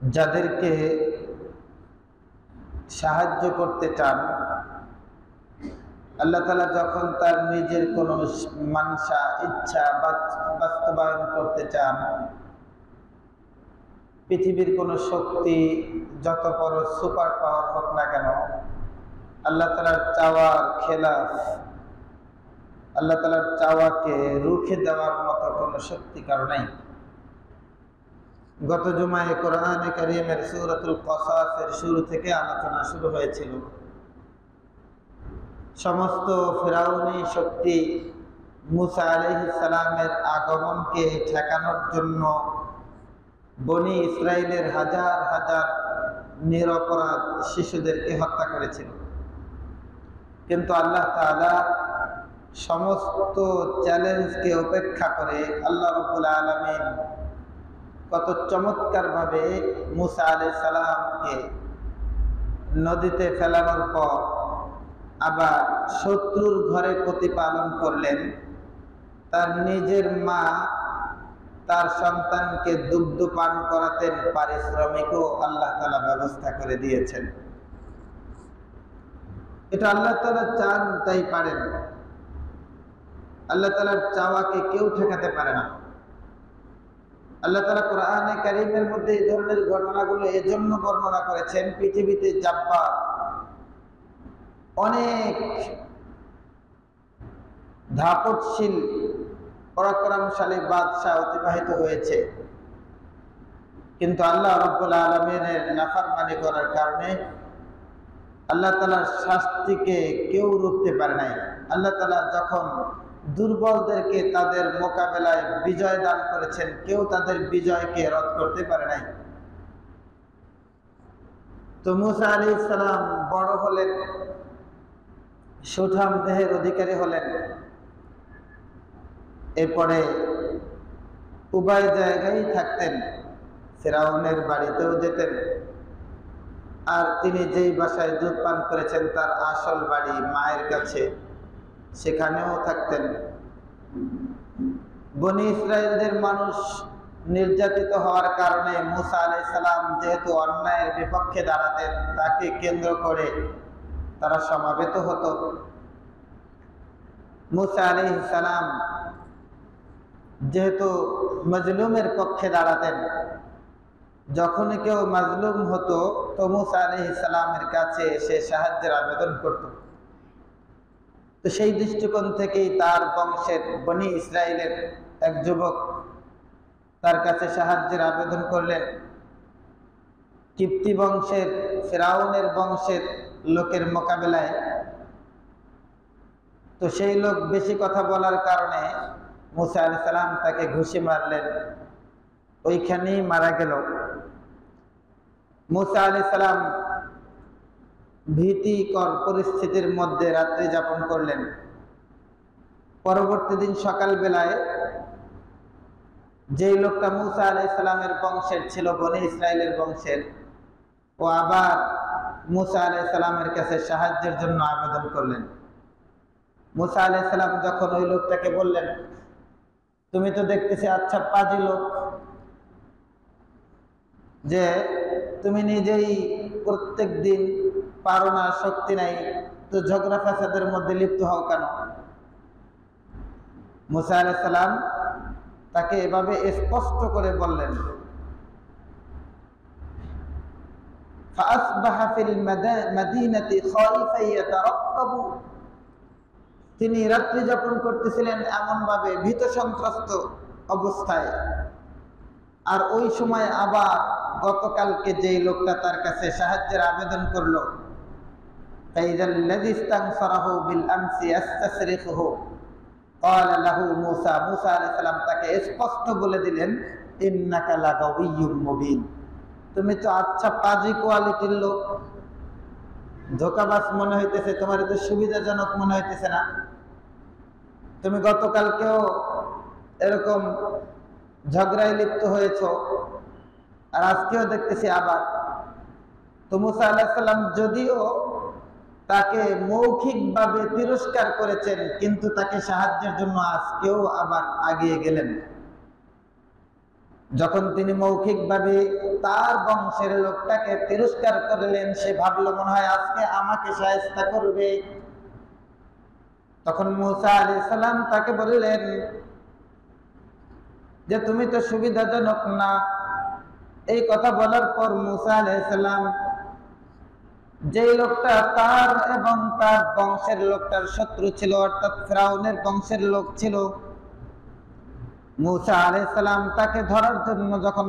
যাদেরকে সাহায্য করতে চান, আল্লাহ তাআলা যখন তার নিজের কোনো মানসা ইচ্ছা বাস্তবায়ন করতে চান, পৃথিবীর কোনো শক্তি যত বড় সুপার পাওয়ার হোক না কেন, আল্লাহ তাআলার চাওয়ার খেলাফ, আল্লাহ তাআলার চাওয়াকে রুখে দেওয়ার মতো কোনো শক্তি কারো নাই। গত জুমায় কোরআনে কারীমের সূরাতুল কসাসের শুরু থেকে আলোচনা শুরু হয়েছিল। সমস্ত ফিরাউনি শক্তি মুসা আলাইহিস সালামের আগমনকে ঠেকানোর জন্য বনি ইসরাইলের হাজার হাজার নিরপরাধ শিশুদেরকে হত্যা করেছিল। কিন্তু আল্লাহ তাআলা সমস্ত চ্যালেঞ্জকে উপেক্ষা করে আল্লাহ রাব্বুল আলামিন কত চমৎকারভাবে মুসা আলাইহিস সালামকে নদীতে ফেলানোর পর আবার শত্রুর ঘরে প্রতিপালন করলেন। তার নিজের মা তার সন্তানকে দুগ্ধ পান করাতেন, পারিশ্রমিকও আল্লাহ তাআলা ব্যবস্থা করে দিয়েছেন। এটা আল্লাহ তাআলা চান তাই পারেন। আল্লাহ তাআলার চাওয়াকে কেউ ঠেকাতে পারে না। আল্লাহ তাআলা কোরআনে কারীমের মধ্যে এই ধরনের ঘটনাগুলো এজন্য বর্ণনা করেছেন, পৃথিবীতে জাব্বার অনেক ধাপটশীল পরাক্রমশালী বাদশাহ অতিবাহিত হয়েছে, কিন্তু আল্লাহ রাব্বুল আলামিনের নাফরমানি করার কারণে আল্লাহ তাআলার শাস্তিকে কেউ রুখতে পারে নাই। আল্লাহ তাআলা যখন দুর্বলদেরকে তাদের মোকাবেলায় বিজয় দান করেছেন, কেউ তাদের বিজয়কে রদ করতে পারে নাই। তো মুসা আলাইহিস সালাম বড় হলেন, সুঠাম দেহের অধিকারী হলেন। এরপরে উভয় জায়গায় থাকতেন, ফিরাউনের বাড়িতেও যেতেন, আর তিনি যেই বাসায় দুধ পান করেছেন তার আসল বাড়ি মায়ের কাছে, সেখানেও থাকতেন। বনি ইসরাইলদের মানুষ নির্যাতিত হওয়ার কারণে মুসা আলাইহিস সালাম যেহেতু অন্যায়ের বিপক্ষে দাঁড়াতেন, তাকে কেন্দ্র করে তারা সমাবেত হতো। মুসা আলাইহিস সালাম যেহেতু মাজলুমের পক্ষে দাঁড়াতেন, যখনই কেউ মাজলুম হতো তো মুসা আলাইহিস সালামের কাছে এসে সাহায্যের আবেদন করত। তো সেই দৃষ্টিকোণ থেকেই তার বংশের বনি ইসরাইলের এক যুবক তার কাছে সাহায্যের আবেদন করলেন। কিপ্তি বংশের, ফিরাউনের বংশের লোকের মোকাবেলায়। তো সেই লোক বেশি কথা বলার কারণে মুসা আলাইহিস সালাম তাকে ঘুষি মারলেন, ওইখানেই মারা গেল। মুসা আলাইহিস সালাম ভীতিকর পরিস্থিতির মধ্যে রাত্রি যাপন করলেন। পরবর্তী দিন সকালবেলায় যেই লোকটা মুসা আলাইহিস সালামের বংশের ছিল, বনি ইসরাইলের বংশের, ও আবার মুসা আলাইহিস সালামের কাছে সাহায্যের জন্য আবেদন করলেন। মুসা আলাইহিস সালাম যখন ওই লোকটাকে বললেন, তুমি তো দেখতেছি আচ্ছা পাজি লোক, যে তুমি নিজেই প্রত্যেক দিন পারো না, শক্তি নাই, তো ঝগড়া ফাসাদের মধ্যে লিপ্ত হও কেন? মুসা আলাইহিস সালাম তাকে এভাবে স্পষ্ট করে বললেন। ফাসবাহা ফিল মাদিনাতি খাইফা ইয়াতারাক্কাবু, তিনি রাত্রি যাপন করতেছিলেন এমন ভাবে ভীত সন্ত্রস্ত অবস্থায়। আর ওই সময় আবার গতকালকে যেই লোকটা তার কাছে সাহায্যের আবেদন করলো, ফাইযাল্লাযী ইসতানসারাহু বিল আমসি ইস্তাসরিখুহু ক্বালা লাহু মুসা, মুসা আলাইহিস সালাম তাকে স্পষ্ট বলে দিলেন, ইন্নাকা লাগাওয়িয়্যুম মুবিন, তুমি তো আচ্ছা পাজি কোয়ালিটির লোক, ধোঁকাবাজ মনে হইতেছে, তোমার তো সুবিধাজনক মনে হইতেছে না। তুমি গতকালকেও এরকম ঝগড়ায় লিপ্ত হয়েছ, আর আজকেও দেখতেছি আবার। তো মুসা আলাইহিস সালাম যদিও তাকে মৌখিকভাবে তিরস্কার করেছেন, কিন্তু তাকে সাহায্যের জন্য আজকেও আবার আগিয়ে গেলেন। যখন তিনি মৌখিকভাবে তার বংশের লোকটাকে তিরস্কার করলেন, সে ভাবলো মনে হয় আজকে আমাকে শায়েস্তা করবে। তখন মূসা আলাইহিস সালাম তাকে বললেন যে তুমি তো সুবিধাজনক না। এই কথা বলার পর মূসা আলাইহিস সালাম যেই লোকটা তার এবং তার বংশের লোকটার শত্রু ছিল, অর্থাৎ ফিরাউনের বংশের লোক ছিল, মূসা আলাইহিস সালাম তাকে ধরার জন্য যখন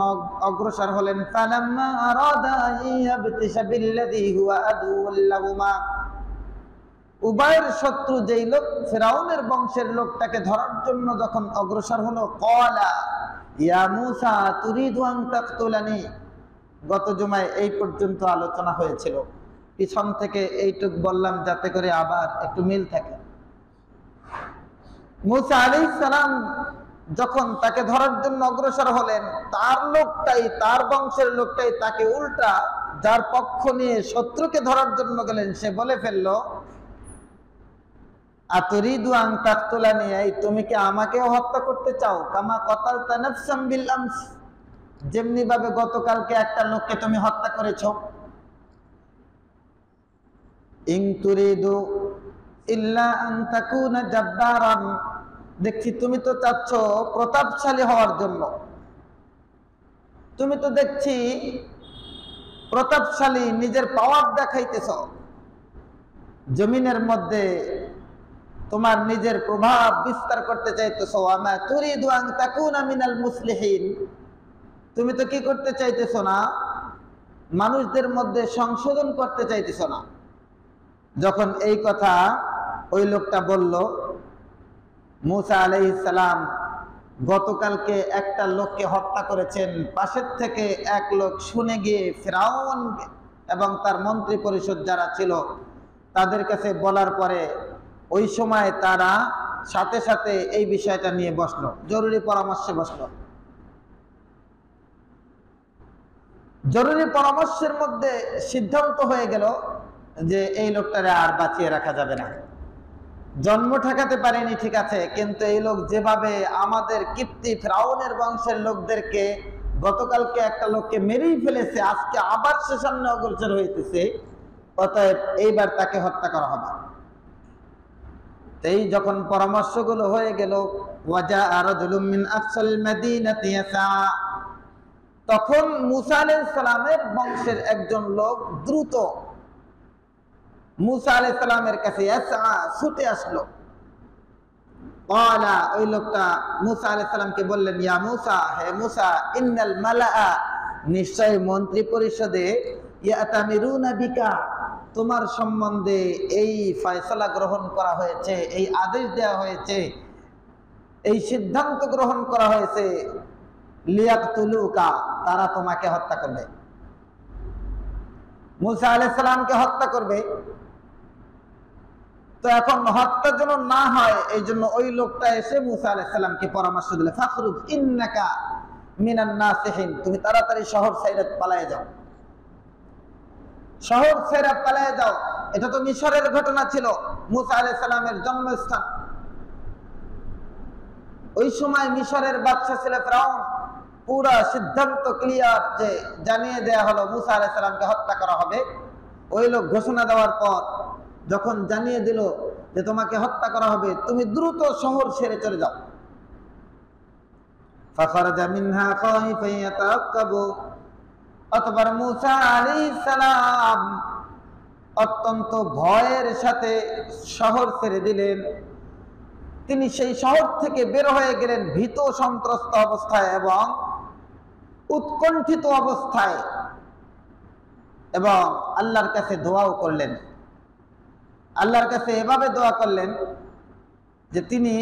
অগ্রসর হলেন, ফালাম্মা আরাদা ইয়াবতিশা বিল্লাযী হুয়া আদুউল লাহুমা, উভয়ের শত্রু যেই লোক ফিরাউনের বংশের লোকটাকে ধরার জন্য যখন অগ্রসর হলো, ক্বালা ইয়া মূসা তুরিদু আন তাকতুলানি। গত জুমায় এই পর্যন্ত আলোচনা হয়েছিল, পিছন থেকে এইটুক বললাম যাতে করে আবার একটু মিল থাকে। মূসা আলাইহিস সালাম যখন তাকে ধরার জন্য অগ্রসর হলেন, তার লোকটাই, তার বংশের লোকটাই তাকে উল্টা যার পক্ষ নিয়ে শত্রুকে ধরার জন্য গেলেন, সে বলে ফেললো আতুরিদু আন তাকতুলানি, এই তুমি কি আমাকেও হত্যা করতে চাও? কামা কাতালতা নাফসাম বিল আমস, যেমনি ভাবে গতকালকে একটা লোককে তুমি হত্যা করেছো। ইন তুরিদু ইল্লা আন তাকুনা জাব্বারান, দেখছি তুমি তো চাচ্ছ প্রতাপশালী হওয়ার জন্য, তুমি তো দেখছি প্রতাপশালী, নিজের পাওয়ার দেখাইতেছ, জমিনের মধ্যে তোমার নিজের প্রভাব বিস্তার করতে চাইতেছ। আমা তুরিদু আন তাকুনা মিনাল মুসলিহিন, তুমি তো কি করতে চাইতেছ না, মানুষদের মধ্যে সংশোধন করতে চাইতেছ না। যখন এই কথা ওই লোকটা বলল, মূসা আলাইহিস সালাম গতকালকে একটা লোককে হত্যা করেছেন, পাশের থেকে এক লোক শুনে গিয়ে ফিরাউন এবং তার মন্ত্রী পরিষদ যারা ছিল তাদের কাছে বলার পরে ওই সময় তারা সাথে সাথে এই বিষয়টা নিয়ে বসলো, জরুরি পরামর্শে বসলো। জরুরি পরামর্শের মধ্যে সিদ্ধান্ত হয়ে গেল যে এই লোকটারে আর বাঁচিয়ে রাখা যাবে না। জন্ম ঠেকাতে পারেনি ঠিক আছে, কিন্তু এই লোক যেভাবে আমাদের কীর্তি ফিরাউনের বংশের লোকদেরকে গতকালকে একটা লোককে মেরেই ফেলেছে, আজকে আবার সে সামনে অগ্রসর হইতেছে, অতএব এইবার তাকে হত্যা করা হবে। এই যখন পরামর্শগুলো হয়ে গেল, ওয়াজা রাজুলুম মিন আকসাল মাদিনাতি ইয়াসা, তখন মূসা আলাইহিস সালামের বংশের একজন লোক দ্রুত মূসা আলাইহিস সালামের কাছে ছুটে আসলো। ক্বালা, ওই লোকটা মূসা আলাইহিস সালামকে বললেন, ইয়া মূসা, হে মূসা, ইন্নাল মালাআ, নিশ্চয় মন্ত্রী পরিষদে, ইয়াতামিরুনা বিকা, তোমার সম্বন্ধে এই ফয়সালা গ্রহণ করা হয়েছে, এই আদেশ দেওয়া হয়েছে, এই সিদ্ধান্ত গ্রহণ করা হয়েছে, লিয়াকতুলুকা, তারা তোমাকে হত্যা করবে, মূসা আলাইহিস সালামকে হত্যা করবে। তো এখন হত্যা যেন না হয় এই জন্য ওই লোকটা এসে মূসা আলাইহিস সালামকে পরামর্শ দিল, ফাখরুজ ইন্নাকা মিনান নাসিহিন, তুমি তাড়াতাড়ি শহর ছেড়ে পালায়ে যাও, শহর ছেড়ে পালায়ে যাও। এটা তো মিশরের ঘটনা ছিল, মূসা আলাইহিস সালামের জন্মস্থান। ওই সময় মিশরের বাদশা ছিল ফিরাউন। পুরা সিদ্ধান্ত ক্লিয়ার, যে জানিয়ে দেয়া হলো মূসা আলাইহিস সালামকে হত্যা করা হবে। ওই লোক ঘোষণা দেওয়ার পর যখন জানিয়ে দিল যে তোমাকে হত্যা করা হবে, তুমি দ্রুত শহর ছেড়ে চলে যাও। ফাখরাজা মিনহা খাইফান ইয়াতাআক্কাবু, অতঃপর মূসা আলাইহিস সালাম অত্যন্ত ভয়ের সাথে শহর ছেড়ে দিলেন। তিনি সেই শহর থেকে বের হয়ে গেলেন ভীত সন্ত্রস্ত অবস্থায় এবং উৎকণ্ঠিত অবস্থায়, এবং আল্লাহর কাছে দোয়াও করলেন। আল্লাহর কাছে এভাবে দোয়া করলেন যে তিনি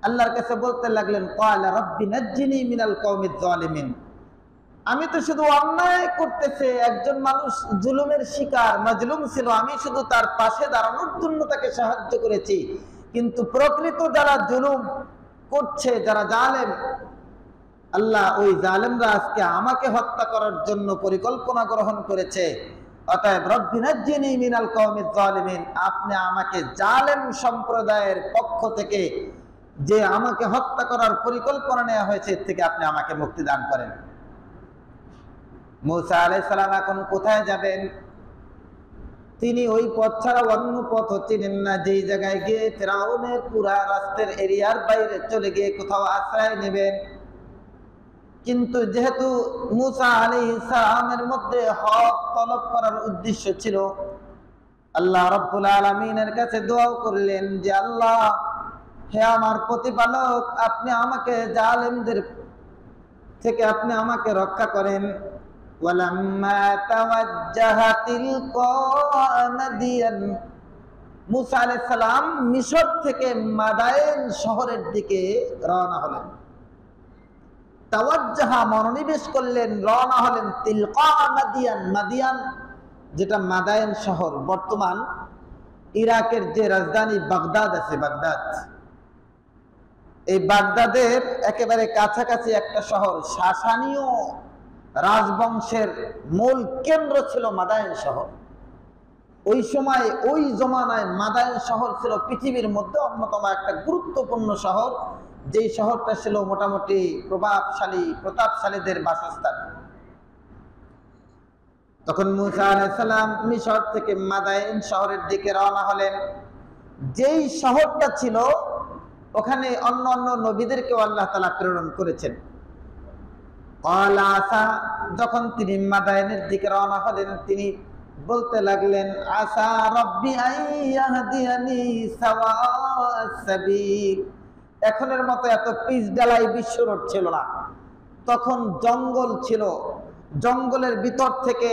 আল্লাহর কাছে বলতে লাগলেন, ক্বালা রাব্বি নাজ্জিনি মিনাল কওমিজ জালিমিন, আমি তো শুধু অন্যায় করতেছে, একজন মানুষ জুলুমের শিকার মাজলুম ছিল, আমি শুধু তার পাশে দাঁড়ানোর জন্য তাকে সাহায্য করেছি, কিন্তু প্রকৃত যারা জুলুম করছে, যারা জালেম, আল্লাহ ওই জালেমরা আজকে আমাকে হত্যা করার জন্য পরিকল্পনা গ্রহণ করেছে। অতএব রব্বি নাজ্জিনি মিনাল কওমিজ জালিমিন, আপনি আমাকে জালেম সম্প্রদায়ের পক্ষ থেকে যে আমাকে হত্যা করার পরিকল্পনা নেওয়া হয়েছে, এর থেকে আপনি আমাকে মুক্তি দান করেন। মূসা আলাইহিস সালাম এখন কোথায় যাবেন? তিনি ওই পথ ছাড়া অন্য পথ চিনেন না, যেই জায়গায় গিয়ে ফিরআউনের পুরা রাষ্ট্রের এরিয়ার বাইরে চলে গিয়ে কোথাও আশ্রয় নেবেন। কিন্তু যেহেতু মূসা আলাইহিস সালামের মধ্যে হক তলব করার উদ্দেশ্য ছিল, আল্লাহ রাব্বুল আলামিনের কাছে দোয়া করলেন যে আল্লাহ, হে আমার প্রতিপালক, আপনি আমাকে জালেমদের থেকে আপনি আমাকে রক্ষা করেন। ওয়ালাম্মা তাওয়াজ্জাহা তিলকা মাদিয়ান, মূসা আলাইহিস সালাম মিশর থেকে মাদায়েন শহরের দিকে রওনা হলেন। তাওয়াজ্জাহা মনোনিবেশ করলেন, রওনা হলেন তিলকা মাদিয়ান। মাদিয়ান যেটা মাদায়েন শহর, বর্তমান ইরাকের যে রাজধানী বাগদাদ আছে, বাগদাদ, এই বাগদাদের একেবারে কাছাকাছি একটা শহর, সাসানীয় রাজবংশের মূল কেন্দ্র ছিল মাদায়েন শহর। ওই সময় ওই জমানায় মাদায়েন শহর ছিল পৃথিবীর মধ্যে অন্যতম একটা গুরুত্বপূর্ণ শহর, যেই শহরটা ছিল মোটামুটি প্রতাপশালীদের বাসস্থান। তখন মূসা আলাইহিস সালাম মিশর থেকে মাদায়েন শহরের দিকে রওনা হলেন। যেই শহরটা ছিল ওখানে অন্য অন্য নবীদেরকেও আল্লাহ তাআলা প্রেরণ করেছেন। যখন তিনি মাদায়েনের দিকে রওনা হলেন, তিনি বলতে লাগলেন, আসা রব্বি আইয়াহদিয়ানি সাওয়া'আস সাবিল। এখনের মতো এত পিচ ডালাই বিশ্ব রোড ছিল না, তখন জঙ্গল ছিল। জঙ্গলের ভিতর থেকে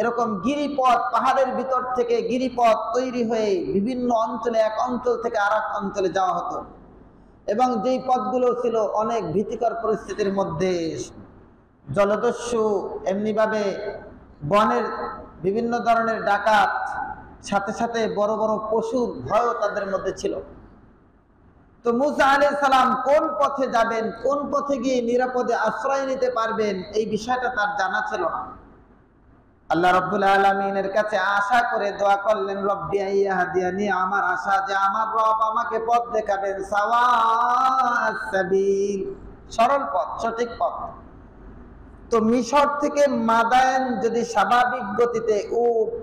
এরকম গিরিপথ, পাহাড়ের ভিতর থেকে গিরিপথ তৈরি হয়ে বিভিন্ন অঞ্চলে, এক অঞ্চল থেকে আর এক অঞ্চলে যাওয়া হতো। এবং যেই পথগুলো ছিল অনেক ভীতিকর পরিস্থিতির মধ্যে, জলদস্যু, এমনিভাবে বনের বিভিন্ন ধরনের ডাকাত, সাথে সাথে বড় বড় পশুর ভয়ও তাদের মধ্যে ছিল। তো মূসা আলাইহিস সালাম কোন পথে যাবেন, কোন পথে গিয়ে নিরাপদে আশ্রয় নিতে পারবেন, এই বিষয়টা তার জানা ছিল না। আল্লাহ রাব্বুল আলামিনের কাছে আশা করে দোয়া করলেন, রব্বি আইয়াহদিয়ানি, আমার আশা যে আমার রব আমাকে পথ দেখাবেন, সাওয়া'আস সাবিল, সরল পথ, সঠিক পথ। তো মিশর থেকে মাদায়েন যদি স্বাভাবিক গতিতে উট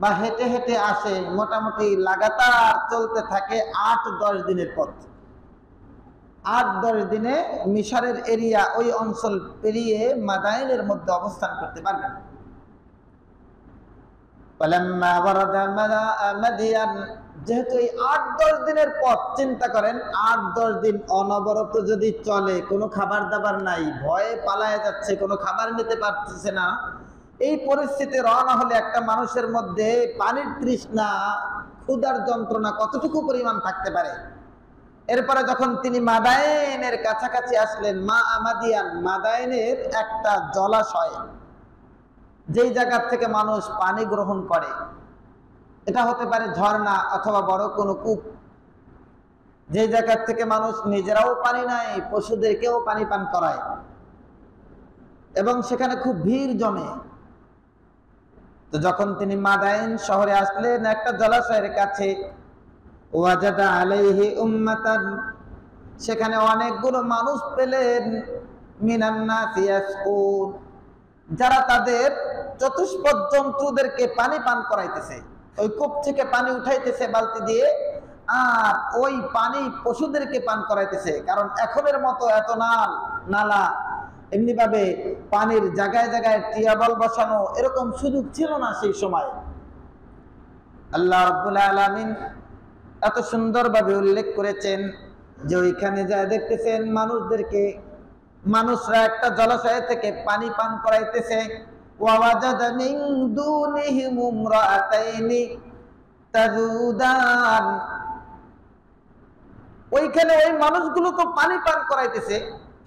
বা হেঁটে হেঁটে আসে, মোটামুটি লাগাতার চলতে থাকে ৮-১০ দিনের পথ। ৮-১০ দিনে মিশরের এরিয়া, ওই অঞ্চল পেরিয়ে মাদায়েনের মধ্যে অবস্থান করতে পারবেন। যেহেতু এই ৮-১০ দিনের পথ, চিন্তা করেন ৮-১০ দিন অনবরত যদি চলে, কোনো খাবার দাবার নাই, ভয়ে পালায় যাচ্ছে, কোনো খাবার নিতে পারতেছে না, এই পরিস্থিতি রওনা হলে একটা মানুষের মধ্যে পানির তৃষ্ণা, ক্ষুধার যন্ত্রণা কতটুকু পরিমাণ থাকতে পারে। এরপরে যখন তিনি মাদায়েনের কাছাকাছি আসলেন, মাদায়েনের একটা জলাশয়, যেই জায়গা থেকে মানুষ পানি গ্রহণ করে, এটা হতে পারে ঝর্ণা অথবা বড় কোনো কূপ, যেই জায়গা থেকে মানুষ নিজেরাও পানি নেয়, পশুদেরকেও পানি পান করায়, এবং সেখানে খুব ভিড় জমে। তো যখন তিনি মাদায়েন শহরে আসলেন, একটা জলাশয়ের কাছে, ওয়াজাদা আলাইহি উম্মাতান, সেখানে অনেকগুলো মানুষ পেলেন, মিনান নাসি ইয়াসকুন, যারা তাদের চতুষ্পদ জন্তুদেরকে পানি পান করাইতেছে। ওই কূপ থেকে পানি উঠাইতেছে বালতি দিয়ে, আর ওই পানি পশুদেরকে পান করাইতেছে। কারণ এখনের মতো এত নালা, এমনিভাবে পানির জায়গায় জায়গায় টিয়াবল বসানো, এরকম সুযোগ ছিল না সেই সময়। আল্লাহ রাব্বুল আলামিন এত সুন্দরভাবে উল্লেখ করেছেন যে ওইখানে যা দেখতেছেন মানুষরা একটা জলাশয় থেকে পানি পান করাইতেছে। ওয়াজাদা মিন দুনিহিম ইমরাতাইনি তাযুদান, ওইখানে ওই মানুষগুলো তো পানি পান করাইতেছে।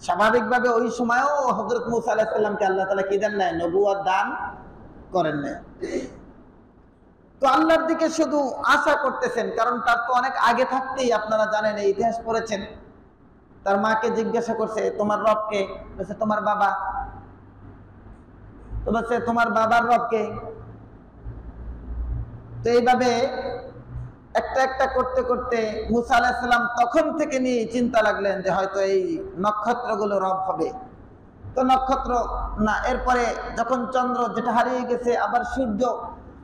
স্বাভাবিকভাবে ওই সময়ও হযরত মূসা আলাইহিস সালামকে আল্লাহ তাআলা কি দেন নাই? নবুয়ত দান করেন নাই। তো আল্লাহর দিকে শুধু আশা করতেছেন, কারণ তার তো অনেক আগে থাকতেই, আপনারা জানেন, এই ইতিহাস পড়েছেন, তার মাকে জিজ্ঞাসা করছে, তোমার রব কে? বলছে তোমার বাবা। তো বলছে তোমার বাবার রব কে? তো এইভাবে একটা একটা করতে করতে মুসা আলাইহিস সালাম তখন থেকে নিয়ে চিন্তা লাগলেন যে হয়তো এই নক্ষত্রগুলো রব হবে। তো নক্ষত্র না, এরপরে যখন চন্দ্র যেটা হারিয়ে গেছে, আবার সূর্য।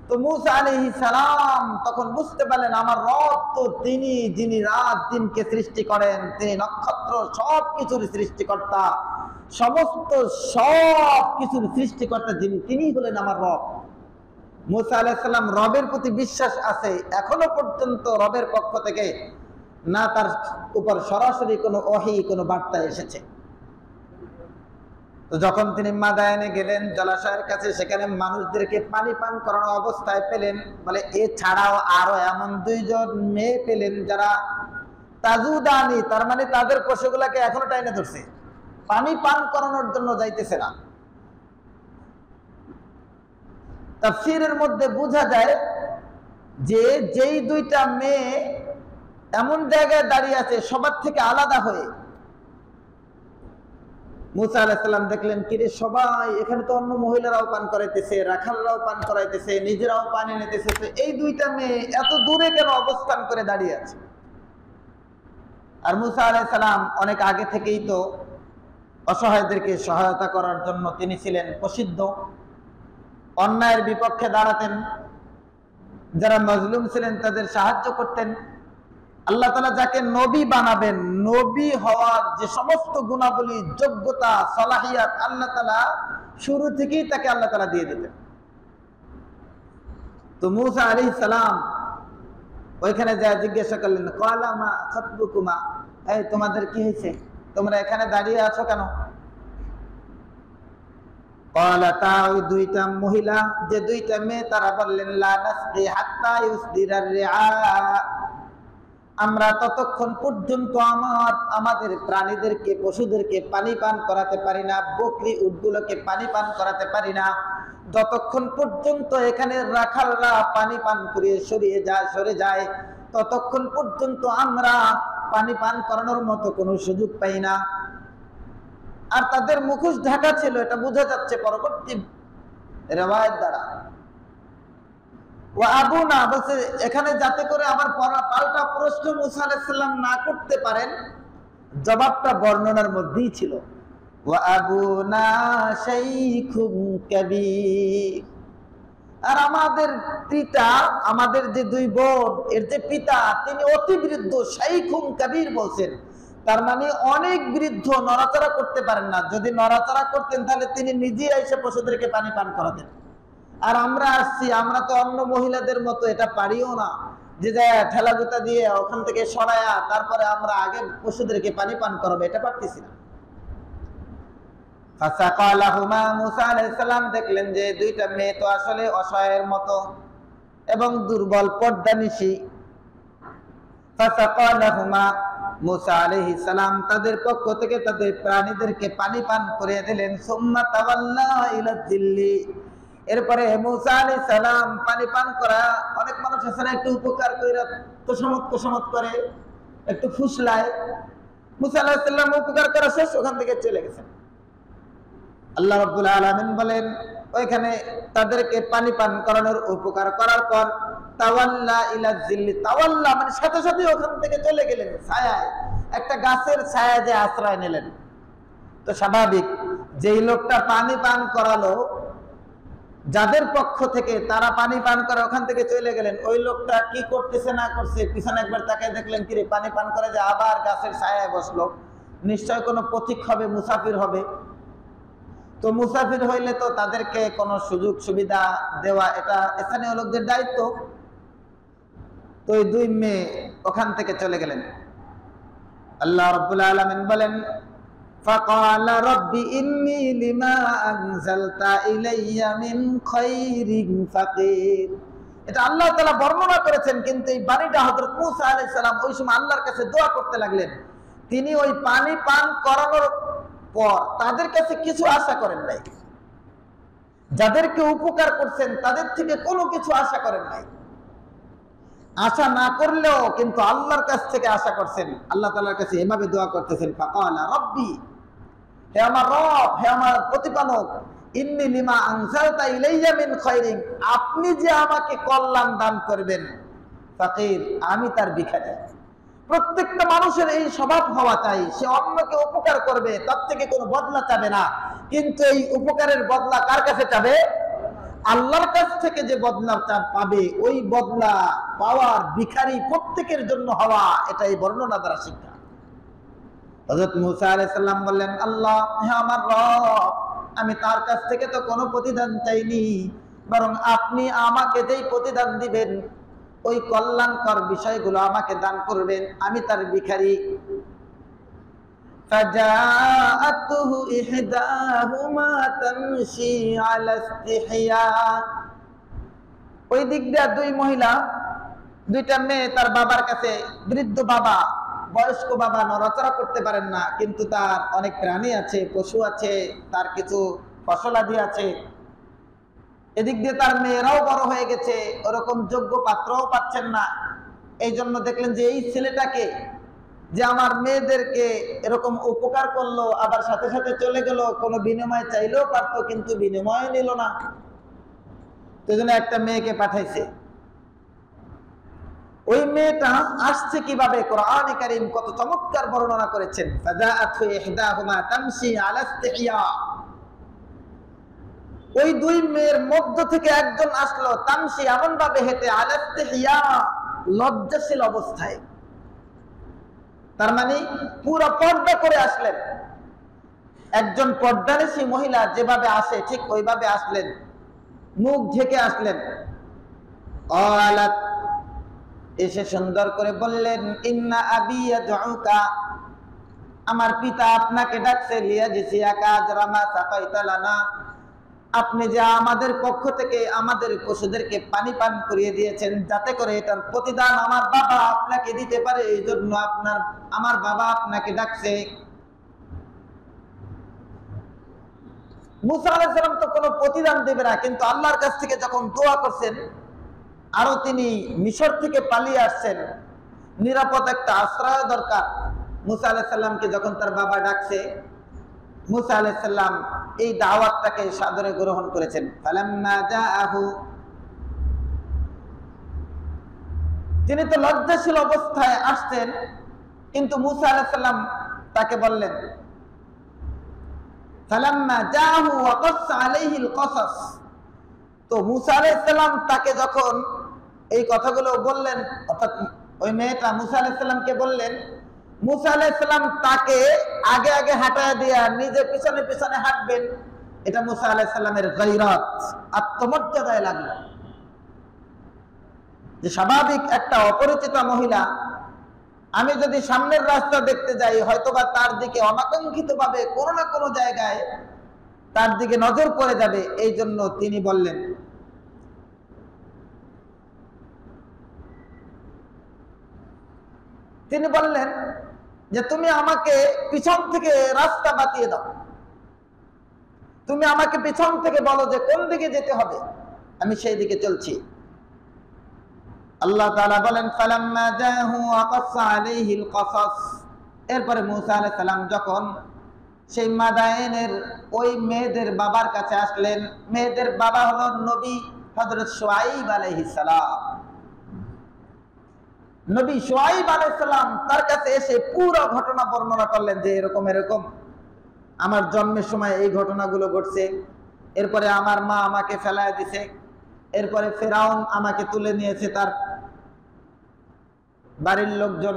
তো মুসা আলাইহিস সালাম তখন বুঝতে পারলেন আমার রব তো তিনি, যিনি রাত দিনকে সৃষ্টি করেন, তিনি নক্ষত্র সব কিছুর সৃষ্টিকর্তা, সমস্ত সব কিছুর সৃষ্টিকর্তা যিনি, তিনিই হলেন আমার রব। মুসা আলাইহিস সালাম রবের প্রতি বিশ্বাস আছে, এখনো পর্যন্ত রবের পক্ষ থেকে না তার উপর সরাসরি কোনো ওহী, কোনো বার্তা এসেছে। তো যখন তিনি মাদায়ানে গেলেন জলাশয়ের কাছে, সেখানে মানুষদেরকে পানি পান করানো অবস্থায় পেলেন। বলে এছাড়াও আরো এমন দুইজন মেয়ে পেলেন যারা তাজুদানি, তার মানে তাদের পশুগুলাকে এখনো টাইনে ধরছে, পানি পান করানোর জন্য যাইতেছে না। তাফসীরের মধ্যে বোঝা যায় যে যেই দুইটা মেয়ে এমন জায়গায় দাঁড়িয়ে আছে সবার থেকে আলাদা হয়ে, মুসা আলাইহিস সালাম দেখলেন কিরে সবাই এখানে তো অন্য মহিলারাও পান করাইতেছে, রাখালরাও পান করাইতেছে, নিজেরাও পানি নিতেছে, তো এই দুইটা মেয়ে এত দূরে কেন অবস্থান করে দাঁড়িয়ে আছে? আর মুসা আলাইহিস সালাম অনেক আগে থেকেই তো অসহায়দেরকে সহায়তা করার জন্য তিনি ছিলেন প্রসিদ্ধ, অন্যায়ের বিপক্ষে দাঁড়াতেন, যারা মজলুম ছিলেন তাদের সাহায্য করতেন। আল্লাহ তাআলা যাকে নবী বানাবেন, নবী হওয়ার যে সমস্ত গুণাবলী, যোগ্যতা, সালাহিয়াত আল্লাহ তাআলা শুরু থেকেই তাকে আল্লাহ তাআলা দিয়ে দিতেন। তো মুসা আলাইহিস সালাম ওইখানে যা জিজ্ঞাসা করলেন, ক্বালা মা খাতবুকুমা, এই তোমাদের কি হয়েছে, তোমরা এখানে দাঁড়িয়ে আছো কেন? ক্বালাতা, ওই দুইটা মহিলা, যে দুইটা মেয়ে, তারা বললেন লা নাসকি হাত্তা ইউসদিরার রিআ, আমরা ততক্ষণ পর্যন্ত আমাদের প্রাণীদেরকে, পশুদেরকে পানি পান করাতে পারি না, বকরি উটগুলোকে পানি পান করাতে পারি না, যতক্ষণ পর্যন্ত এখানে রাখালরা পানি পান করে সরে যায় ততক্ষণ পর্যন্ত আমরা পানি পান করানোর মতো কোনো সুযোগ পাই না। আর তাদের মুখোশ ঢাকা ছিল, এটা বোঝা যাচ্ছে পরবর্তী রিওয়ায়াত দ্বারা। ওয়া আবুনা বলছে এখানে যাতে করে আমার পাল্টা প্রশ্ন মুসা আলাইহিস সালাম না করতে পারেন, জবাবটা বর্ণনার মধ্যেই ছিল, ওয়া আবুনা শাইখুন কাবীর, আর আমাদের পিতা, আমাদের যে দুই বোন, এর যে পিতা তিনি অতি বৃদ্ধ, শাইখুন কাবীর বলছেন, তার মানে অনেক বৃদ্ধ, নড়াচড়া করতে পারেন না। যদি নড়াচড়া করতেন তাহলে তিনি নিজেই এসে পশুদেরকে পানি পান করাতেন। আর আমরা আসছি, আমরা তো অন্য মহিলাদের মতো এটা পারিও না যে ঠেলা গুতা দিয়ে ওখান থেকে সরায়া তারপরে আমরা আগে পশুদেরকে পানি পান করাবো, এটা পারতেছি না। ফাসাকালাহুমা, মুসা আলাইহিস সালাম দেখলেন যে দুইটা মেয়ে তো আসলে অসহায়ের মতো এবং দুর্বল, পর্দানিশী। ফাসাকালাহুমা, মুসা আলাইহিস সালাম তাদের পক্ষ থেকে তাদের প্রাণীদেরকে পানি পান করে দিলেন। সুম্মা তাওয়াল্লা ইলা যিল্লি, এরপরে মুসা আলাইহিস সালাম পানি পান করা, অনেক মানুষ আছে না একটু উপকার কইরা তোষামত করে, একটু ফুসলায়, মুসা আলাইহিস সালাম উপকার করা শেষ, ওখান থেকে চলে গেছেন। আল্লাহ রাব্বুল আলামিন বলেন ওইখানে তাদেরকে পানি পান করানোর উপকার করার পর তাওয়াল্লা ইলা যিল্লি, তাওয়াল্লা মানে সাথে সাথে ওখান থেকে চলে গেলেন ছায়ায়, একটা গাছের ছায়া যে আশ্রয় নিলেন। তো স্বাভাবিক, যেই লোকটা পানি পান করালো, যাদের পক্ষ থেকে তারা পানি পান করে ওখান থেকে চলে গেলেন, ওই লোকটা কি করতেছে না করছে পিছনে একবার তাকায় দেখলেন, কিরে পানি পান করে যে আবার গাছের ছায়ায় বসলো, নিশ্চয় কোনো পথিক হবে, মুসাফির হবে। তো মুসাফির হইলে তো তাদেরকে কোনো সুযোগ সুবিধা দেওয়া এটা স্থানীয় লোকদের দায়িত্ব। তো ওই দুই মেয়ে ওখান থেকে চলে গেলেন। আল্লাহ রাব্বুল আলামিন বলেন ফাকালা রাব্বি ইন্নী লিমা আনজালতা ইলাইয়া মিন খায়রিন ফাকির, এটা আল্লাহ তাআলা বর্ণনা করেছেন, কিন্তু এই বাণীটা হযরত মুসা আলাইহিস সালাম ওই সময় আল্লাহর কাছে দোয়া করতে লাগলেন। তিনি ওই পানি পান করানোর পর তাদের কাছে কিছু আশা করেন নাই, যাদেরকে উপকার করছেন তাদের থেকে কোনো কিছু আশা করেন নাই। আশা না করলেও কিন্তু আল্লাহর কাছ থেকে আশা করছেন, আল্লাহ তাআলার কাছে এভাবে দোয়া করতেছেন, ফাকালা রাব্বি, হে আমার রব, হে আমার প্রতিপালক, ইন্নী লিমা আনজালতা ইলাইয়া মিন খায়রিন, আপনি যে আমাকে কল্যাণ দান করবেন, ফাকির, আমি তার ভিখারি। প্রত্যেকটা মানুষের এই স্বভাব হওয়া চাই, সে অন্যকে উপকার করবে, তার থেকে কোনো বদলা চাবে না। কিন্তু এই উপকারের বদলা কার কাছে চাবে? আল্লাহর কাছ থেকে যে বদলা পাবে, ওই বদলা পাওয়ার ভিখারি প্রত্যেকের জন্য হওয়া, এটা এই বর্ণনা দ্বারা শিক্ষা। হযরত মুসা আলাইহিস সালাম বললেন, আল্লাহ, হে আমার রব, আমি তার কাছ থেকে তো কোনো প্রতিদান চাইনি, বরং আপনি আমাকে যেই প্রতিদান দিবেন ওই কল্যাণকর বিষয়গুলো আমাকে দান করবেন, আমি তার ভিখারি। ফাজাআতুহু ইহদাহুমা তামশি আলা ইস্তিহয়া। ওই দিক দিয়ে দুই মহিলা, দুইটা মেয়ে তার বাবার কাছে, বৃদ্ধ বাবা, বয়স্ক বাবা, নড়াচড়া করতে পারেন না, কিন্তু তার অনেক প্রাণী আছে, পশু আছে, তার কিছু ফসলাদি আছে। এদিক দিয়ে তার মেয়েরাও বড় হয়ে গেছে, ওরকম যোগ্য পাত্রও পাচ্ছেন না। এই জন্য দেখলেন যে এই ছেলেটাকে, যে আমার মেয়েদেরকে এরকম উপকার করলো, আবার সাথে সাথে চলে গেল, কোনো বিনিময় চাইলেও পারতো, কিন্তু বিনিময় নিল না। তো জন্য একটা মেয়েকে পাঠাইছে। ওই মেয়েটা আসছে কিভাবে, কোরআনে কারীম কত চমৎকার বর্ণনা করেছেন। ফাজাআতহু ইহদাহুমা তামশি আলা ইস্তিহয়া। ওই দুই মেয়ের মধ্য থেকে একজন আসলো, তামশি, এমন ভাবে হেঁটে, আলা ইস্তিহয়া, লজ্জাশীল অবস্থায়। তার মানে পুরো পর্দা করে আসলেন। একজন পর্দানিশী মহিলা যেভাবে আসে ঠিক ওইভাবে আসলেন, মুখ ঢেকে আসলেন। এসে সুন্দর করে বললেন, ইন্না আবি ইয়াদউকা, আমার পিতা আপনাকে ডাকছে, লিয়াজিসিয়াকা আজরা মা সাকাইতা লানা, আপনি যে আমাদের পক্ষ থেকে আমাদের পশুদেরকে পানি পান করিয়ে দিয়েছেন, যাতে করে এটার প্রতিদান আমার বাবা আপনাকে দিতে পারে, এই জন্য আমার বাবা আপনাকে ডাকছে। মুসা আলাইহিস সালাম তো কোনো প্রতিদান দেবে না, কিন্তু আল্লাহর কাছ থেকে যখন দোয়া করছেন, আরো তিনি মিশর থেকে পালিয়ে আসছেন, নিরাপদ একটা আশ্রয় দরকার। মুসা আলাইহিস সালামকে যখন তার বাবা ডাকছে, মুসা আলাইহিস সালাম এই দাওয়াতটাকে সাদরে গ্রহণ করেছেন। ফালাম্মা জাআহু, তিনি তো লজ্জাশীল অবস্থায় আসছেন, কিন্তু মুসা আলাইহিস সালাম তাকে বললেন, ফালাম্মা জাআহু ওয়া কাসসা আলাইহিল কসাস। তো মুসা আলাইহিস সালাম তাকে যখন এই কথাগুলো বললেন, অর্থাৎ ওই মেয়েটা মুসা আলাইহিস সালামকে বললেন, মুসা আলাইহিস সালাম তাকে আগে আগে হাঁটায় দিয়া নিজে পিছনে পিছনে হাঁটবেন, এটা মুসা আলাইহিস সালামের গায়রাত, আত্মমর্যাদায় লাগলো। যে স্বাভাবিক একটা অপরিচিত মহিলা, আমি যদি সামনের রাস্তা দেখতে যাই, হয়তোবা তার দিকে অনাকাঙ্ক্ষিত ভাবে কোনো না কোনো জায়গায় তার দিকে নজর পড়ে যাবে। এই জন্য তিনি বললেন, যে তুমি আমাকে পিছন থেকে রাস্তা বাতিয়ে দাও, তুমি আমাকে পিছন থেকে বলো যে কোন দিকে যেতে হবে, আমি সেই দিকে চলছি। আল্লাহ তাআলা বলেন, ফালাম্মা জাআহু ওয়া কাসসা আলাইহিল কসাস। এরপরে মুসা আলাইহিস সালাম যখন সেই মাদায়েনের ওই মেয়েদের বাবার কাছে আসলেন, মেয়েদের বাবা হলো নবী হযরত শুআয়ব আলাইহিস সালাম। নবী শুআয়ব আলাইহিস সালাম তার কাছে এসে পুরো ঘটনা বর্ণনা করলেন, যে এরকম এরকম আমার জন্মের সময় এই ঘটনাগুলো ঘটছে, এরপরে আমার মা আমাকে ফেলায় দিছে, এরপরে ফেরাউন আমাকে তুলে নিয়েছে তার বাড়ির লোকজন,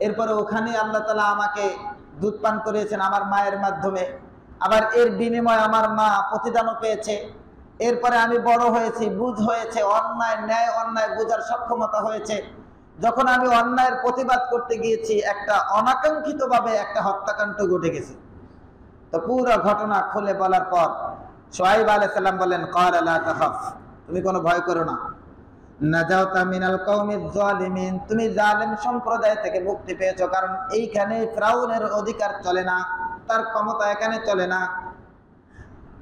এরপরে ওখানে আল্লাহ তাআলা আমাকে দুধ পান করিয়েছেন আমার মায়ের মাধ্যমে, আবার এর বিনিময়ে আমার মা প্রতিদানও পেয়েছে। এরপরে আমি বড় হয়েছি, বুঝ হয়েছে, অন্যায় ন্যায় অন্যায় বোঝার সক্ষমতা হয়েছে। যখন আমি অন্যায়ের প্রতিবাদ করতে গিয়েছি, একটা অনাকাঙ্ক্ষিত ভাবে একটা হত্যাকাণ্ড ঘটে গেছে। তো পুরো ঘটনা খুলে বলার পর শুআয়ব আলাইহিস সালাম বলেন, ক্বালা লা তাখাফ, তুমি কোনো ভয় করো না, নাজাউতা মিনাল কওমিজ জালিমিন, তুমি জালেম সম্প্রদায় থেকে মুক্তি পেয়েছো, কারণ এইখানে ফিরাউনের অধিকার চলে না, তার ক্ষমতা এখানে চলে না।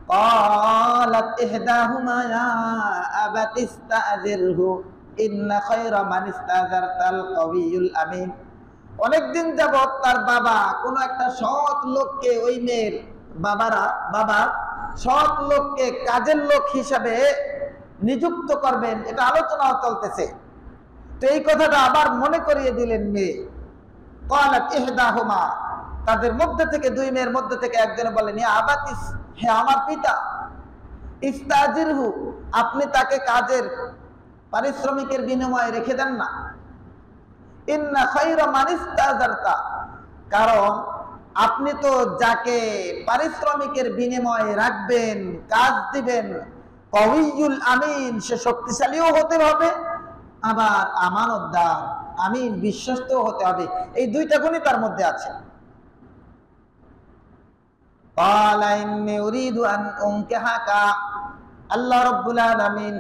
ক্বালাত ইহদাহুমা ইয়া আবাতি ইস্তাজিরহু ইন্না খায়রা মান ইস্তাজারতাল কাওয়িয়ুল আমিন। অনেকদিন যাবত তার বাবা কোনো একটা সৎ লোককে, ওই মেয়ের বাবা সৎ লোককে কাজের লোক হিসাবে নিযুক্ত করবেন, এটা আলোচনাও চলতেছে। তো এই কথাটা আবার মনে করিয়ে দিলেন মেয়ে। ক্বালাত ইহদাহুমা, তাদের মধ্যে থেকে, দুই মেয়ের মধ্যে থেকে একজন বললেন, ইয়া আবাতিস, হে আমার পিতা, ইস্তাজিরহু, আপনি তাকে কাজের পারিশ্রমিকের বিনিময়ে রেখে দেন না। ইন্না খায়রা মান ইস্তাজারতা, কারণ আপনি তো যাকে পারিশ্রমিকের বিনিময়ে রাখবেন, কাজ দিবেন, কওয়িয়ুল আমিন, সে শক্তিশালীও হতে হবে, আবার আমানতদার, আমিন, বিশ্বস্ত হতে হবে। এই দুইটা গুণই তার মধ্যে আছে। ক্বালা ইন্নী উরিদু আন উনকিহাকা, আল্লাহ রাব্বুল আলামিন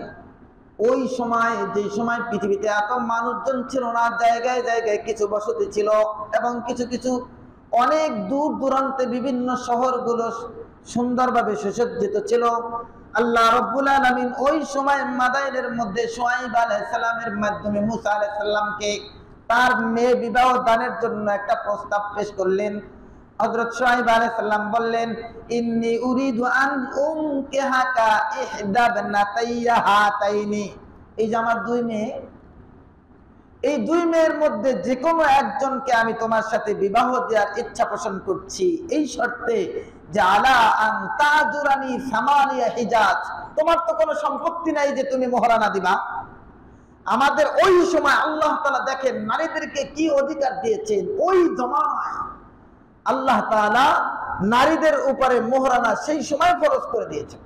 ওই সময়, যে সময় পৃথিবীতে এত মানুষজন ছিল না, জায়গায় জায়গায় কিছু বসতি ছিল এবং কিছু কিছু অনেক দূর দূরান্তে বিভিন্ন শহরগুলো সুন্দরভাবে সুসজ্জিত ছিল। আল্লাহ রাব্বুল আলামিন ওই সময় মাদাইনের মধ্যে শুআয়ব আলাইহিস সালামের মাধ্যমে মুসা আলাইহিস সালামকে তার মেয়ে বিবাহ দানের জন্য একটা প্রস্তাব পেশ করলেন। হযরত শুআয়ব আলাইহিস সালাম বললেন, ইন্নী উরিদু আন উনকিহাকা ইহদা বানাতাইয়া হাতাইনি, এই যে আমার দুই মেয়ে, এই দুই মেয়ের মধ্যে যে কোনো একজনকে আমি তোমার সাথে বিবাহ দেওয়ার ইচ্ছা পোষণ করছি, এই শর্তে যে আলা আন তাজুরানি সামানিয়া হিজাজ, তোমার তো কোনো সম্পত্তি নাই যে তুমি মোহরানা দিবা। আমাদের ওই সময় আল্লাহ তাআলা দেখেন নারীদেরকে কি অধিকার দিয়েছেন, ওই জমানায় আল্লাহ তাআলা নারীদের উপরে মোহরানা সেই সময় ফরজ করে দিয়েছেন।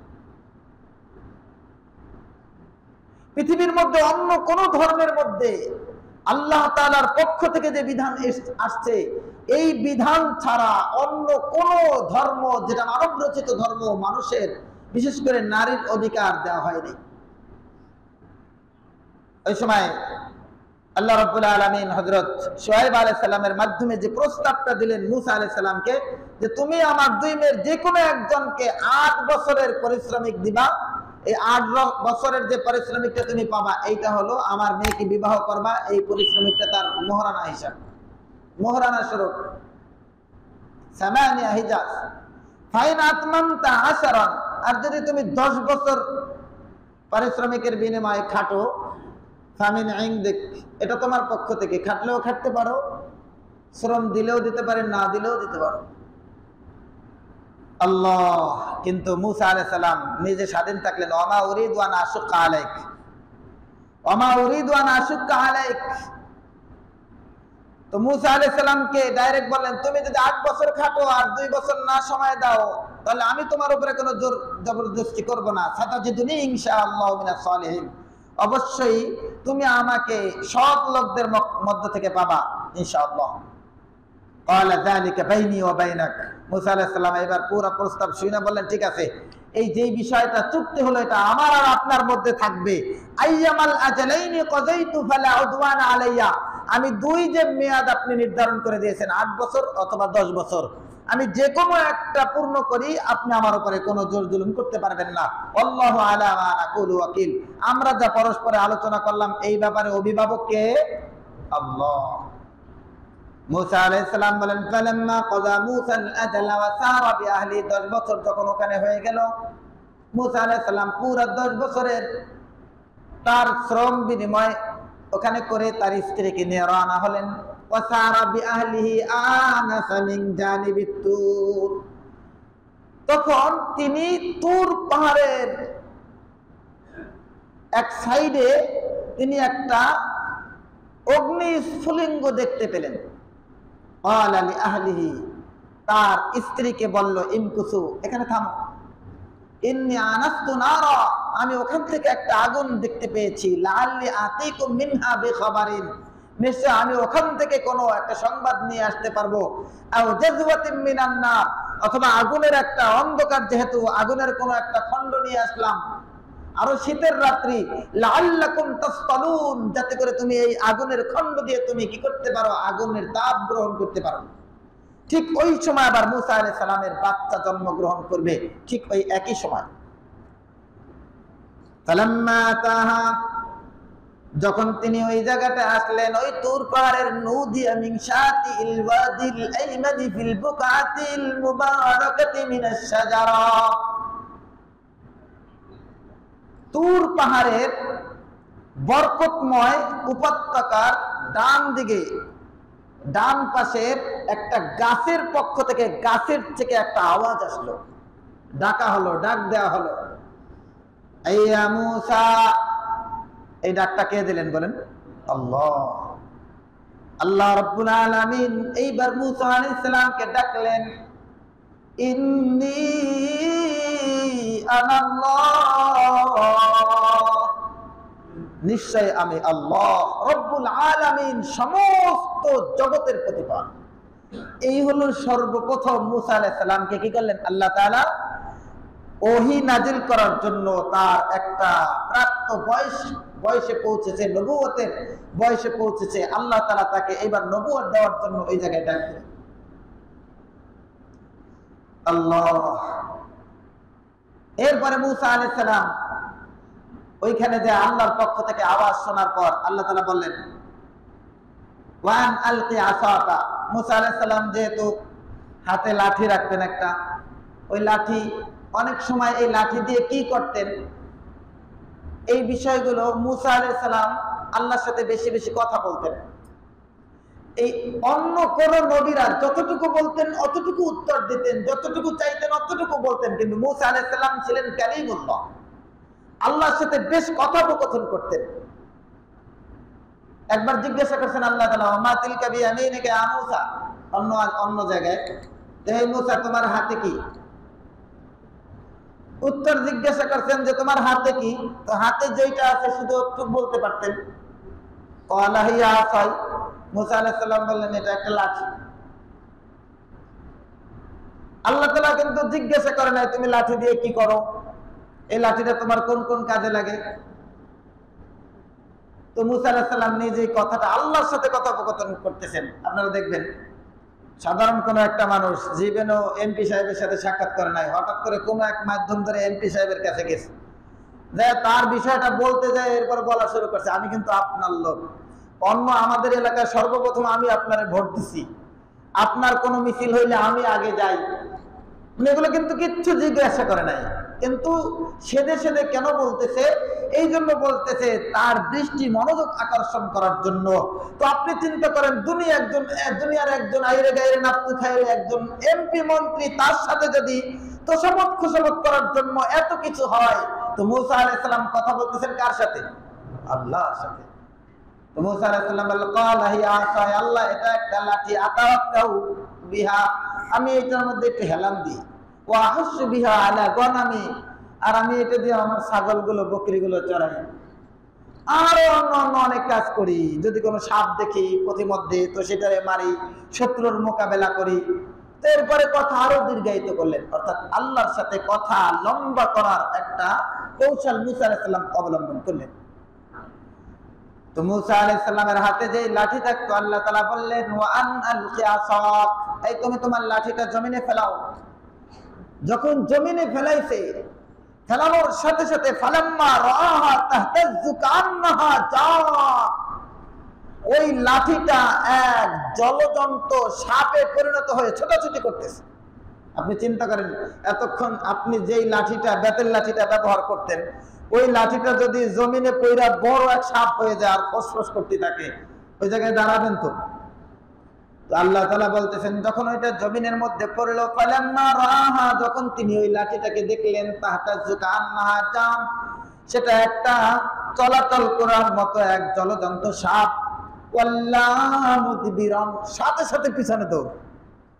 পৃথিবীর মধ্যে অন্য কোন ধর্মের মধ্যে আল্লাহ তাআলার পক্ষ থেকে যে বিধান আসছে, এই বিধান ছাড়া অন্য কোন ধর্ম, যেটা মানব রচিত ধর্ম, মানুষের বিশেষ করে নারীর অধিকার দেওয়া হয়নি। ওই সময় আল্লাহ রাব্বুল আলামিন হযরত শুআয়ব আলাইহিস সালামের মাধ্যমে যে প্রস্তাবটা দিলেন মুসা আলাইহিস সালামকে, যে তুমি আমার দুই মেয়ের যে কোনো একজনকে 8 বছরের পারিশ্রমিক দিবা, এই 8 বছরের যে পারিশ্রমিকটা তুমি পাবা, এইটা হলো আমার মেয়েকে বিবাহ করবা, এই পারিশ্রমিকটা তার মোহরানা হিসাব, মোহরানা স্বরূপ। সামানিয়া হিজাজ ফাইন আতমামতা আশরান, আর যদি তুমি 10 বছর পারিশ্রমিকের বিনিময়ে খাটো, ফামিন ইনদিক, এটা তোমার পক্ষ থেকে, খাটলেও খাটতে পারো, শ্রম দিলেও দিতে পারে, না দিলেও দিতে পারো। আল্লাহ কিন্তু মুসা আলাইহিস সালাম নিজে স্বাধীন থাকলেন। ওমা উরিদু আন আশুক্কা আলাইক, ওমা উরিদু আন আশুক্কা আলাইক। তো মুসা আলাইহিস সালামকে ডাইরেক্ট বললেন, তুমি যদি 8 বছর খাটো আর 2 বছর না সময় দাও, তাহলে আমি তোমার উপরে কোনো জোর জবরদস্তি করব না। সাতাজিদুনি ইনশাআল্লাহু মিনাস সালিহিন, অবশ্যই তুমি আমাকে সৎ লোকদের মধ্য থেকে পাবা ইনশাআল্লাহ। ক্বালা যালিকা বাইনি ওয়া বাইনাক, মুসা আলাইহিস সালাম এবার পুরো প্রস্তাব শুনে বললেন, ঠিক আছে, এই যে বিষয়টা চুক্তি হলো, এটা আমার আর আপনার মধ্যে থাকবে। আইয়ামাল আজালাইনি কাযাইতু ফালা উদওয়ানা আলাইয়া, আমি দুই যে মেয়াদ আপনি নির্ধারণ করে দিয়েছেন, 8 বছর অথবা 10 বছর, আমি যে কোনো একটা পূর্ণ করি, আপনি আমার উপরে কোনো জোর জুলুম করতে পারবেন না। আল্লাহু আলা মা নাকুলু ওয়াকিল, আমরা যা পরস্পরে আলোচনা করলাম এই ব্যাপারে অভিভাবক কে? আল্লাহ। মুসা আলাইহিস সালাম বলেন, ফালাম্মা কাযা মুসা আল-আজালা ওয়া সারা বিআহলি, 10 বছর যখন ওখানে হয়ে গেল, মুসা আলাইহিস সালাম পুরো 10 বছরের তার শ্রম বিনিময় ওখানে করে তার স্ত্রীকে নিয়ে রওনা হলেন। ওয়া সারা বিআহলিহি আনাসা মিন জানিবিত তুর, তখন তিনি তুর পাহাড়ের এক সাইডে তিনি একটা অগ্নি স্ফুলিঙ্গ দেখতে পেলেন। ক্বালা লিআহলিহি, তার স্ত্রীকে বলল, ইমকুসু, এখানে থামো, ইন্নী আনাস্তু নারা, আমি ওখান থেকে একটা আগুন দেখতে পেয়েছি, লাআল্লি আতীকুম মিনহা বিখাবারিন, নিশ্চয় আমি ওখান থেকে কোনো একটা সংবাদ নিয়ে আসতে পারবো। আও জাযওয়াতিন মিনান নার, অথবা আগুনের একটা অন্ধকার, যেহেতু আগুনের কোনো একটা খণ্ড নিয়ে আসলাম, আরো শীতের রাত্রি, লাআল্লাকুম তাসতালুন, যাতে করে তুমি এই আগুনের খণ্ড দিয়ে তুমি কি করতে পারো, আগুনের তাপ গ্রহণ করতে পারো। ঠিক ওই সময় আবার মুসা আলাইহিস সালামের বাচ্চা জন্মগ্রহণ করবে, ঠিক ওই একই সময়। ফালাম্মা তাহা, যখন তিনি ওই জায়গাটা আসলেন, ওই তুর পাহাড়ের, নুদিয়া মিন শাতিল ওয়াদিল আইমানি ফিল বুকাতিল মুবারাকাতি মিনাশ শাজারা, তুর পাহাড়ের বরকতময় উপত্যকার ডান পাশের একটা গাছের পক্ষ থেকে, গাছের থেকে একটা আওয়াজ আসলো, ডাকা হলো, ডাক দেওয়া হলো, ইয়া মূসা। এই ডাকটা কে দিলেন বলেন? আল্লাহ। আল্লাহ রাব্বুল আলামিন এইবার মূসা আলাইহিস সালামকে ডাকলেন, ইন্নী আনাল্লাহ, নিশ্চয় আমি আল্লাহ রব্বুল আলামিন, সমস্ত জগতের প্রতিপালক। এই হলো সর্বপ্রথম মূসা আলাইহিস সালামকে কি করলেন আল্লাহ তাআলা? ওহী নাজিল করার জন্য তার একটা প্রাপ্ত বয়সে পৌঁছেছে, নবুয়তের বয়সে পৌঁছেছে। আল্লাহ তাআলা তাকে এবার নবুয়ত দেওয়ার জন্য ওই জায়গায় ডাকলেন। আল্লাহ। এরপরে মূসা আলাইহিস সালাম ওইখানে যে আল্লাহর পক্ষ থেকে আওয়াজ শোনার পর আল্লাহ তাআলা বললেন, ওয়ান আলকি আসাকা। মূসা আলাইহিস সালাম যেহেতু হাতে লাঠি রাখতেন একটা, ওই লাঠি অনেক সময় এই লাঠি দিয়ে কি করতেন, এই বিষয়গুলো মূসা আলাইহিস সালাম আল্লাহর সাথে বেশি বেশি কথা বলতেন। এই অন্য কোন নবীরা যতটুকু বলতেন অতটুকু উত্তর দিতেন, যতটুকু চাইতেন অতটুকু বলতেন, কিন্তু মূসা আলাইহিস সালাম ছিলেন কালিমুল্লাহ, আল্লাহর সাথে বেশ কথোপকথন করতেন। একবার জিজ্ঞাসা করছেন আল্লাহ তাআলা, মা তিলকা বিয়ামিনিকা ইয়া মূসা, অন্য জায়গায়, হে মূসা তোমার হাতে কি? উত্তর জিজ্ঞাসা করছেন যে তোমার হাতে কি? তো হাতে যেটা আছে শুধু একটু বলতে পারতেন, ক্বালা হিয়া আসাই। মূসা আলাইহিস সালাম বললেন এটা একটা লাঠি। আল্লাহ তাআলা কিন্তু জিজ্ঞাসা করে নাই তুমি লাঠি দিয়ে কি করো, এই লাঠিটা তোমার কোন কোন কাজে লাগে। তো মূসা আলাইহিস সালাম নিজেই কথাটা আল্লাহর সাথে কথোপকথন করতেছেন। আপনারা দেখবেন সাধারণ কোন একটা মানুষ জীবনেও এমপি সাহেবের সাথে সাক্ষাৎ করে নাই, হঠাৎ করে কোন এক মাধ্যম ধরে এমপি সাহেবের কাছে গেছে, যে তার বিষয়টা বলতে যায়, এরপর বলা শুরু করছে আমি কিন্তু আপনার লোক, অন্য আমাদের এলাকায় সর্বপ্রথম আমি আপনারে ভোট দিছি, আপনার কোনো মিছিল হইলে আমি আগে যাই। এগুলো কিন্তু কিচ্ছু জিজ্ঞাসা করে নাই, কিন্তু সেদে সেদে কেন বলতেছে? এই জন্য বলতেছে তার দৃষ্টি মনোযোগ আকর্ষণ করার জন্য। তো আপনি চিন্তা করেন দুনিয়ার একজন আইরে গাইরে নাপতু খাইরে একজন এমপি মন্ত্রী, তার সাথে যদি তোষামত খুশামত করার জন্য এত কিছু হয়, তো মূসা আলাইহিস সালাম কথা বলতেছেন কার সাথে? আল্লাহর সাথে। তো মূসা আলাইহিস সালাম বলল, ক্বালা হিয়া আসাই, আল্লাহ এটা একটা লাঠি, আতাওয়াক্কাউ বিহা, আমি এটার মধ্যে একটু হেলাম দিই, ওয়া আহুসু বিহা আলা গনামি, আর আমি এটা দিয়ে আমার ছাগলগুলো বকরিগুলো চড়াই, আরো অন্য অনেক কাজ করি। যদি কোনো সাপ দেখি পথিমধ্যে তো সেটারে মারি, শত্রুর মোকাবেলা করি। তো এরপরে কথা আরো দীর্ঘায়িত করলেন, অর্থাৎ আল্লাহর সাথে কথা লম্বা করার একটা কৌশল মূসা আলাইহিস সালাম অবলম্বন করলেন। তো মূসা আলাইহিস সালামের হাতে যে লাঠি থাকতো, আল্লাহ তাআলা বললেন, ওয়া আন আলকি আসাক, এই তুমি তোমার লাঠিটা জমিনে ফেলাও। যখন জমিনে ফেলাইছে, ফেলানোর সাথে সাথে ফালাম্মা রাআহা তাহতাজ্জু কান্নাহা জান, ওই লাঠিটা এক জলজন্ত সাপে পরিণত হয়ে ছোটাছুটি করতেছে। আপনি চিন্তা করেন, এতক্ষণ আপনি যেই লাঠিটা, বেতের লাঠিটা ব্যবহার করতেন, ওই লাঠিটা যদি জমিনে পইরা বড় এক সাপ হয়ে যায় আর ফসফস করতে থাকে, ওই জায়গায় দাঁড়াবেন তো? আল্লাহ তাআলা বলতেছেন যখন ওইটা জমিনের মধ্যে পড়লো, ফালাম্মা রাআহা, যখন তিনি ওই লাঠিটাকে দেখলেন, তাহতাজ্জু কান্নাহা জাম, সেটা একটা চলাচল করার মতো এক জলজন্ত সাপ, ওয়াল্লা মুদবিরান, সাথে সাথে পিছনে দৌড়,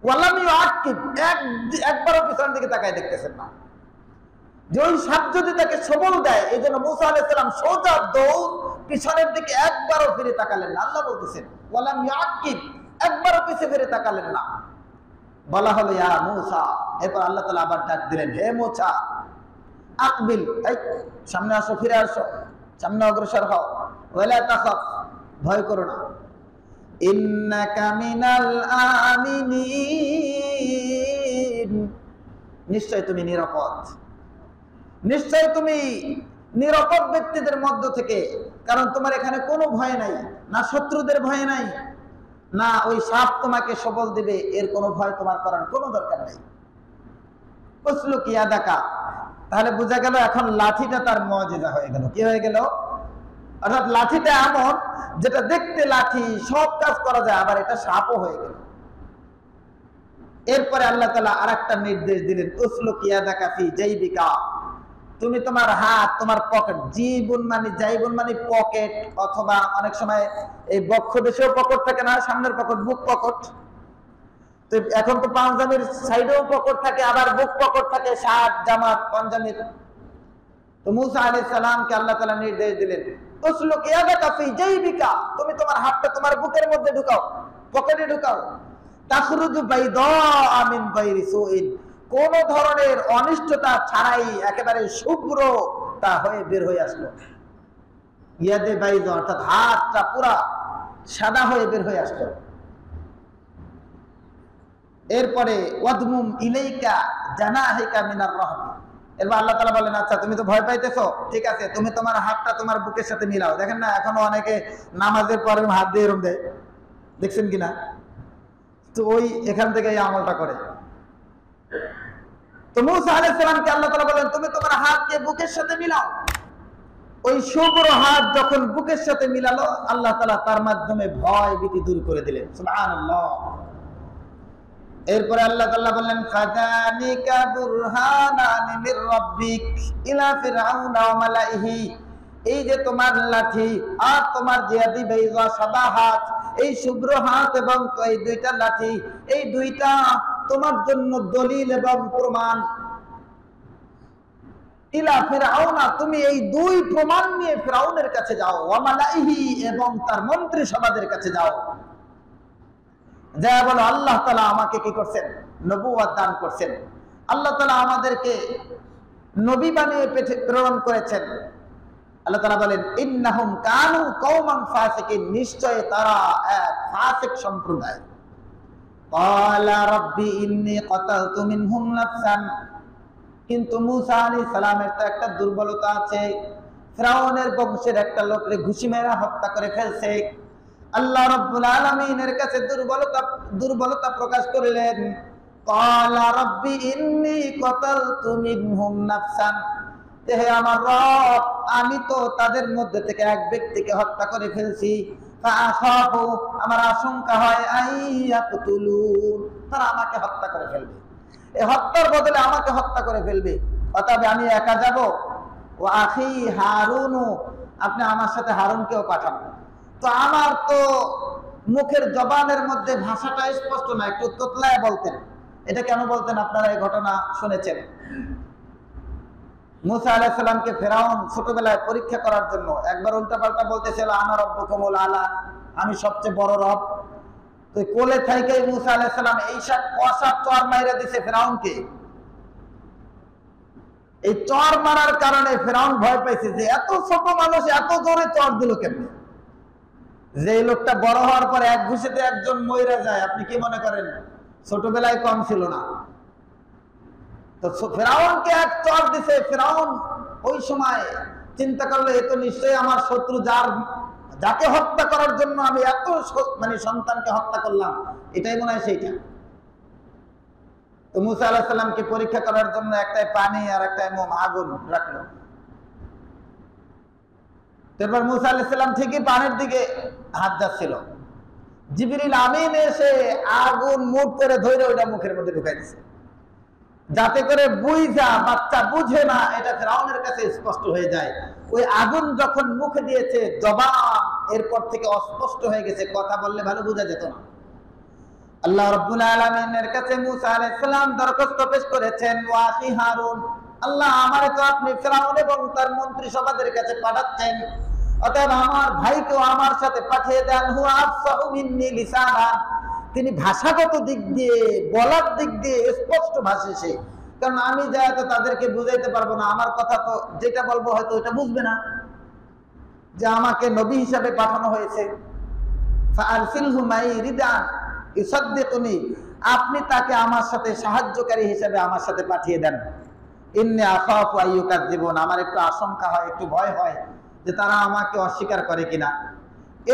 ওয়ালাম ইউআক্কিব, একবারও পিছনের দিকে তাকায় দেখতেছেন না। যে ওই সাপ যদি তাকে সবল দেয়, এই জন্য মূসা আলাইহিস সালাম সোজা দৌড়, পিছনের দিকে একবারও ফিরে তাকালেন না। আল্লাহ বলতেছেন ওয়ালাম ইউআক্কিব, একবারও পিছে ফিরে তাকালেন না। বলা হলো ইয়া মূসা, এরপর আল্লাহ তাআলা আবার ডাক দিলেন, হে মূসা আকবিল, এই সামনে আসো, ফিরে আসো, সামনে অগ্রসর হও, ওয়ালা তাখাফ, ভয় করো না, ইন্নাকা মিনাল আমিনিন, নিশ্চয় তুমি নিরাপদ, নিশ্চয় তুমি নিরাপদ ব্যক্তিদের মধ্য থেকে, কারণ তোমার এখানে কোনো ভয় নাই, না শত্রুদের ভয় নাই, না ওই সাপ তোমাকে সবল দিবে, এর কোনো ভয় তোমার করার কোনো দরকার নেই। বুঝলো কি আদাকা, তাহলে বোঝা গেল এখন লাঠিটা তার মুজিজা হয়ে গেল। কি হয়ে গেল? অর্থাৎ লাঠিটা এমন যেটা দেখতে লাঠি, সব কাজ করা যায়, আবার এটা সাপও হয়ে গেল। এরপরে আল্লাহ তাআলা আরেকটা নির্দেশ দিলেন, উসলুক ইয়াদাকা ফি জাইবিকা, তুমি তোমার হাত, তোমার পকেট, জীবন মানে জাইবুন মানে পকেট, অথবা অনেক সময় এই বক্ষ দেশেও পকেট থাকে না, সামনের পকেট, বুক পকেট। তো এখন তো পাঞ্জাবির সাইডেও পকেট থাকে, আবার বুক পকেট থাকে, শার্ট জামা পাঞ্জাবির। তো মূসা আলাইহিস সালামকে আল্লাহ তাআলা নির্দেশ দিলেন, উসলুক ইয়াদাকা ফি জাইবিকা, তুমি তোমার হাতটা তোমার বুকের মধ্যে ঢুকাও, পকেটে ঢুকাও। তাখরুজু বাইদা মিন গায়রি সুইন, কোন ধরনের অনিষ্টতা ছাড়াই একেবারে শুভ্র তা হয়ে বের হয়ে আসলো। ইয়াদে বাইদা অর্থাৎ হাতটা পুরা সাদা হয়ে বের হয়ে আসলো। এরপরে ওয়াদমুম ইলাইকা জানাহিকা মিনার রাহব, এরপর আল্লাহ তাআলা বলেন, আচ্ছা তুমি তো ভয় পাইতেছো, ঠিক আছে, তুমি তোমার হাতটা তোমার বুকের সাথে মিলাও। দেখেন না এখনো অনেকে নামাজের পরে হাত দিয়ে এরম দেয়, দেখছেন কিনা? তো ওই এখান থেকে এই আমলটা করে। তো মূসা আলাইহিস সালামকে আল্লাহ তাআলা বলেন, তুমি তোমার হাতকে বুকের সাথে মিলাও। ওই শুভ্র হাত যখন বুকের সাথে মিলালো, আল্লাহ তাআলা তার মাধ্যমে ভয় ভীতি দূর করে দিলেন। সুবহানাল্লাহ। এরপরে আল্লাহ তাআলা বললেন, ফাযানিকা বুরহানান মির রাব্বিক ইলা ফিরআউনা ওয়া মালাইহি, এই যে তোমার লাঠি আর তোমার জিয়াদি বাইযা সাদা হাত, এই শুভ্র হাত এবং এই দুইটা লাঠি, এই দুইটা তোমার জন্য দলিল এবং প্রমাণ। ইলা ফিরআউনা, তুমি এই দুই প্রমাণ নিয়ে ফিরআউনের কাছে যাও, ওয়া মালাইহি এবং তার মন্ত্রী সভাদের কাছে যাও, যা বলো আল্লাহ তাআলা আমাকে কি করছেন? নবুয়ত দান করছেন। আল্লাহ তাআলা আমাদেরকে নবী বানিয়ে প্রেরণ করেছেন। আল্লাহ তাআলা বলেন, ইন্নাহুম কানু কওমান ফাসিকিন, নিশ্চয় তারা এক ফাসিক সম্প্রদায়। ক্বালা রাব্বি ইন্নী ক্বাতালতু মিনহুম নাফসান, কিন্তু মূসা আলাইহিস সালামের তো একটা দুর্বলতা আছে, ফিরআউনের বংশের একটা লোককে ঘুষি মেরে হত্যা করে ফেলছে। আল্লাহ রাব্বুল আলামিনের কাছে দুর্বলতা প্রকাশ করলেন। ক্বালা রাব্বি ইন্নী ক্বাতালতু মিনহুম নাফসান, হে আমার রব, আমি তো তাদের মধ্যে থেকে এক ব্যক্তিকে হত্যা করে ফেলছি। ফাআখাফু, আমার আশঙ্কা হয়, আইয়াকতুলুন, তারা আমাকে হত্যা করে ফেলবে, এই হত্যার বদলে আমাকে হত্যা করে ফেলবে। অতএব আমি একা যাব। ও আখি হারুন, আপনি আমার সাথে হারুনকেও পাঠান। তো আমার তো মুখের জবানের মধ্যে ভাষাটা স্পষ্ট না, একটু তোতলায় বলতেন। এটা কেন বলতেন? আপনারা এই ঘটনা শুনেছেন। মূসা আলাইহিস সালামকে ফিরআউন ছোটবেলায় পরীক্ষা করার জন্য একবার উল্টাপাল্টা বলতেছিল, আনা রব্বুকুমুল আলা, আমি সবচেয়ে বড় রব। তো কোলে থাইকে মূসা আলাইহিস সালাম এই সব কষা চর মাইরা দিছে ফিরআউনকে। এই চর মারার কারণে ফিরআউন ভয় পাইছে যে এত ছোট মানুষ এত জোরে চর দিল কেমনে? যে লোকটা বড় হওয়ার পর এক ঘুষিতে একজন মইরা যায়, আপনি কি মনে করেন ছোটবেলায় কম ছিল না? তো ফিরআউনকে এক চর দিছে। ফিরআউন ওই সময় চিন্তা করলো, এ তো নিশ্চয়ই আমার শত্রু, যাকে হত্যা করার জন্য আমি এত সন্তানকে হত্যা করলাম, এটাই মনে হয় সেইটা। তো মূসা আলাইহিস সালামকে পরীক্ষা করার জন্য একটাই পানি আর একটাই আগুন রাখলো। তারপর মূসা আলাইহিস সালাম ঠিকই পানির দিকে হাত যাচ্ছিল, জিবরিল আমিন এসে আগুন মুখ করে ধরে ওইটা মুখের মধ্যে ঢুকাই দিছে, যাতে করে বাচ্চা বুঝে না, এটা ফিরআউনের কাছে স্পষ্ট হয়ে যায়। ওই আগুন যখন মুখে দিয়েছে, জবান এরপর থেকে অস্পষ্ট হয়ে গেছে, কথা বললে ভালো বোঝা যেত না। আল্লাহ রাব্বুল আলামিনের কাছে মূসা আলাইহিস সালাম দরখাস্ত পেশ করেছেন, ওয়া আখি হারুন, আল্লাহ আমারে তো আপনি ফিরআউন এবং তার মন্ত্রী সভাদের কাছে পাঠাচ্ছেন, অতএব আমার ভাইকেও আমার সাথে পাঠিয়ে দেন। হুয়া আফসাহু মিন্নি লিসানা, তিনি ভাষাগত দিক দিয়ে, বলার দিক দিয়ে স্পষ্ট ভাষী সে, কারণ আমি যা তো তাদেরকে বুঝাইতে পারবো না, আমার কথা তো যেটা বলবো হয়তো ওটা বুঝবে না, যে আমাকে নবী হিসাবে পাঠানো হয়েছে। ফাআরসিলহু মাই রিদান ইউসাদ্দিকুনি, আপনি তাকে আমার সাথে সাহায্যকারী হিসাবে আমার সাথে পাঠিয়ে দেন। ইন্নী আখাফু আইয়ুকাযযিবুন, আমার একটু আশঙ্কা হয়, একটু ভয় হয় যে তারা আমাকে অস্বীকার করে কিনা।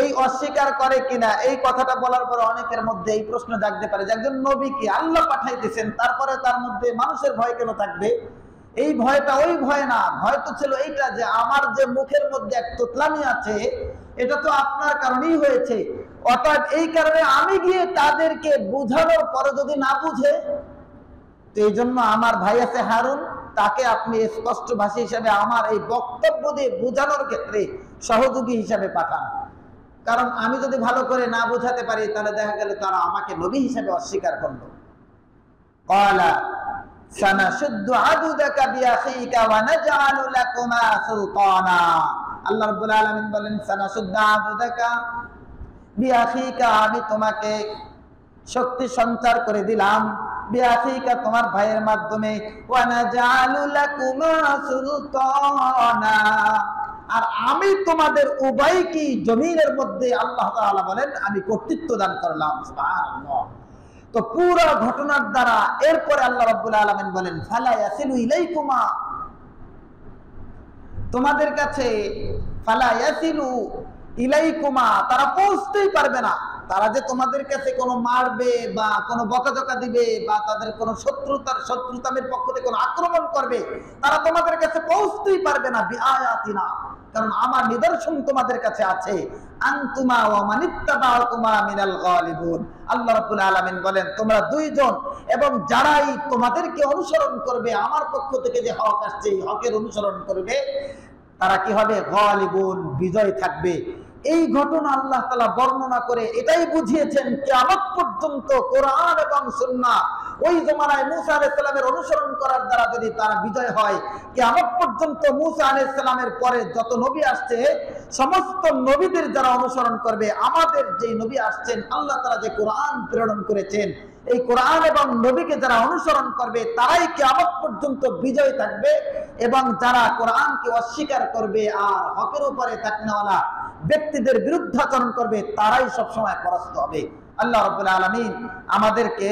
এই অস্বীকার করে কিনা এই কথাটা বলার পর অনেকের মধ্যে এই প্রশ্ন জাগতে পারে যে একজন নবীকে আল্লাহ পাঠাইতেছেন, তারপরে তার মধ্যে মানুষের ভয় কেন থাকবে? এই ভয়টা ওই ভয় না, ভয় তো ছিল এইটা যে আমার যে মুখের মধ্যে এক তোতলামি আছে, এটা তো আপনার কারণেই হয়েছে। অর্থাৎ এই কারণে আমি গিয়ে তাদেরকে বুঝানোর পরে যদি না বুঝে, তো এই জন্য আমার ভাই আছে হারুন, তাকে আপনি স্পষ্ট ভাষী হিসাবে আমার এই বক্তব্য দিয়ে বোঝানোর ক্ষেত্রে সহযোগী হিসাবে পাঠান। কারণ আমি যদি ভালো করে না বোঝাতে পারি, তাহলে দেখা গেল তারা আমাকে নবী হিসাবে অস্বীকার করলো। ক্বালা সানাশুদ্দু আদুদাকা বিআখিকা ওয়া নাজআলু লাকুমা সুলতানা। আল্লাহ রাব্বুল আলামিন বলেন, সানাশুদ্দু আদুদাকা বিআখিকা, আমি তোমাকে শক্তি সঞ্চার করে দিলাম, বিআখিকা তোমার ভাইয়ের মাধ্যমে, ওয়া নাজআলু লাকুমা সুলতানা, আর আমি তোমাদের উভয়কে জমিনের মধ্যে আল্লাহ তাআলা বলেন আমি কর্তৃত্ব দান করলাম। সুবহানাল্লাহ। তো পুরো ঘটনার দ্বারা এরপরে আল্লাহ রাব্বুল আলামিন বলেন, ফালা ইয়াসিলু ইলাইকুমা, তোমাদের কাছে, ফালা ইয়াসিলু ইলাইকুমা, তারা পৌঁছতেই পারবে না। তারা যে তোমাদের কাছে কোনো মারবে বা কোনো বকাঝকা দিবে বা তাদের কোনো শত্রুতামের পক্ষ থেকে কোনো আক্রমণ করবে, তারা তোমাদের কাছে পৌঁছতেই পারবে না। বিআয়াতিনা, কারণ আমার নিদর্শন তোমাদের কাছে আছে। আনতুমা ওয়া মানিত্তাবাকুমা মিনাল গালিবুন। আল্লাহ রাব্বুল আলামিন বলেন, তোমরা দুইজন এবং যারাই তোমাদেরকে অনুসরণ করবে, আমার পক্ষ থেকে যে হক আসছে এই হকের অনুসরণ করবে, তারা কি হবে? গালিবুন, বিজয় থাকবে। এই ঘটনা আল্লাহ তাআলা বর্ণনা করে এটাই বুঝিয়েছেন কিয়ামত পর্যন্ত কোরআন এবং সুন্নাহ ওই জমানায় মুসা আলাইহিস সালামের অনুসরণ করার দ্বারা যদি তারা বিজয় হয়, কিয়ামত পর্যন্ত মুসা আলাইহিস সালামের পরে যত নবী আসছে সমস্ত নবীদের যারা অনুসরণ করবে, আমাদের যে নবী আসছেন, আল্লাহ তাআলা যে কোরআন প্রেরণ করেছেন, এই কোরআন এবং নবীকে যারা অনুসরণ করবে তারাই কিয়ামত পর্যন্ত বিজয় থাকবে, এবং যারা কোরআনকে অস্বীকার করবে আর হকের উপরে থাকনেওয়ালা ব্যক্তিদের বিরুদ্ধাচরণ করবে, তারাই সবসময় পরাস্ত হবে। আল্লাহ রাব্বুল আলামিন আমাদেরকে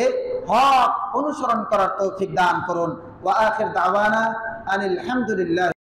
হক অনুসরণ করার তৌফিক দান করুন। ওয়া আখির দাওয়ানা আনিল হামদুলিল্লাহ।